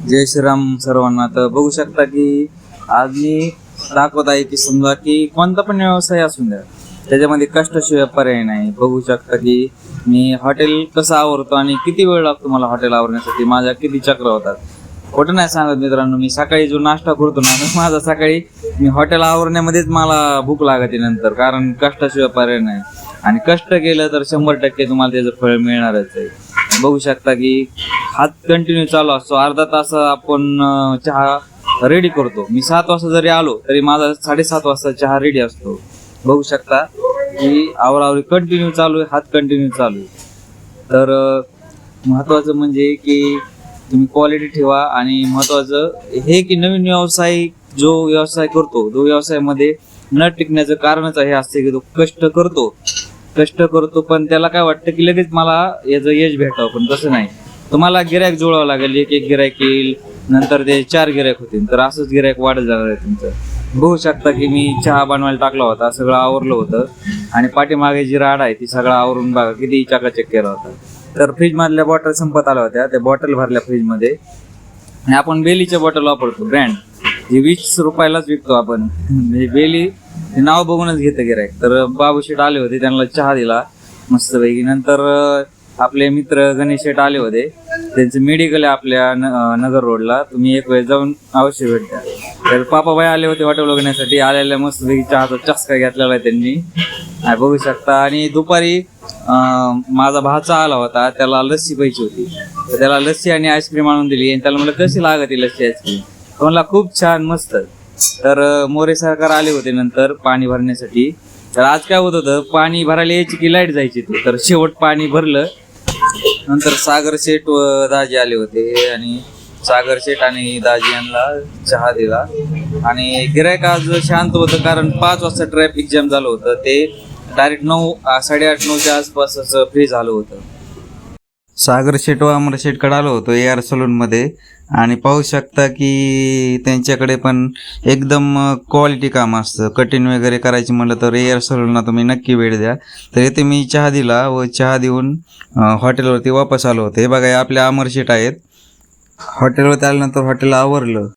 जय श्रीराम सर्वांना. तर बघू शकता की आज मी दाखवत आहे की समजा की कोणता पण व्यवसाय असू द्या त्याच्यामध्ये कष्टाशिवाय पर्याय नाही. बघू शकता की मी हॉटेल कसं आवरतो आणि किती वेळ लागतो मला हॉटेल आवरण्यासाठी, माझ्या किती चक्र होतात. खोटं नाही सांगत मित्रांनो, मी सकाळी जो नाश्ता करतो ना माझा सकाळी मी हॉटेल आवरण्यामध्येच मला भूक लागते नंतर, कारण कष्टाशिवाय पर्याय नाही. आणि कष्ट केलं तर 100% तुम्हाला त्याचं फळ मिळणारच आहे. बघू शकता की हात कंटिन्यू चालू असतो. अर्धा तास आपण चहा रेडी करतो. मी 7 वाजता जरी आलो तरी माझा 7:30 वाजता चहा रेडी असतो. बघू शकता की आवरावरी कंटिन्यू चालू आहे, हात कंटिन्यू चालू आहे. तर महत्त्वाचं म्हणजे की तुम्ही क्वालिटी ठेवा. आणि महत्त्वाचं हे की नवीन व्यवसाय जो व्यवसाय करतो तो व्यवसायामध्ये न टिकण्याचं कारणच हे असते की तो कष्ट करतो पण त्याला काय वाटतं की लगेच मला याचं यश भेटावं. पण तसं नाही, तुम्हाला गिरायक जुळवावं लागेल. एक गिरायक येईल, नंतर ते 4 गिरायक होतील, तर असंच गिरायक वाढत जाणार आहे तुमचं. बघू शकता की मी चहा बनवायला टाकला होता, सगळं आवरलं होतं. आणि पाठीमागे जी राड आहे ती सगळं आवरून बघा किती चकाचक केला होता. तर फ्रीजमधल्या बॉटल संपत आल्या होत्या, त्या बॉटल भरल्या फ्रीजमध्ये. आणि आपण बेलीच्या बॉटल वापरतो ब्रँड, जी 20 रुपयालाच विकतो आपण. म्हणजे बेली हे नाव बघूनच घेतं गिरायक. तर बाबू शेठ आले होते, त्यांना चहा दिला मस्तपैकी. नंतर आपले मित्र गणेश शेठ आले होते, त्यांचं मेडिकल आहे आपल्या नगर रोडला, तुम्ही एक वेळ जाऊन अवश्य भेट द्या. तर पापाबाई आले होते हॉटेल बघण्यासाठी. आलेल्या मस्तपैकी चहाचा चस्का घेतलेला आहे त्यांनी, बघू शकता. आणि दुपारी माझा भाचा आला होता, त्याला लस्सी पाहिजे होती, तर त्याला लस्सी आणि आईस्क्रीम आणून दिली. आणि त्याला म्हणलं कशी लागते लस्सी आईस्क्रीम, तो म्हणला खूप छान मस्त. तर मोरे सरकार आले होते नंतर पाणी भरण्यासाठी. तर आज काय होत होतं, पाणी भरायला यायची की लाईट जायची, तर शेवट पाणी भरलं. नंतर सागर शेठ व दाजी आले होते, आणि सागर शेठ आणि दाजी यांना चहा दिला. आणि गिरायक आज शांत होतं, कारण 5 वाजता ट्रॅफिक जॅम झालं होतं. ते डायरेक्ट 8:30-9च्या आसपास असं फ्री झालं होतं. सागर शेठ व अमर शेठकडे आलो होतो AR सलूनमध्ये. आणि पाहू शकता की त्यांच्याकडे पण एकदम क्वालिटी काम असतं. कटिंग वगैरे करायची म्हटलं तर AR सलूनला तुम्ही नक्की भेट द्या. तर इथे मी चहा दिला व चहा देऊन हॉटेलवरती वापस आलो होते. हे बघा, आपले अमर शेठ आहेत. हॉटेलवरती आल्यानंतर हॉटेल आवरलं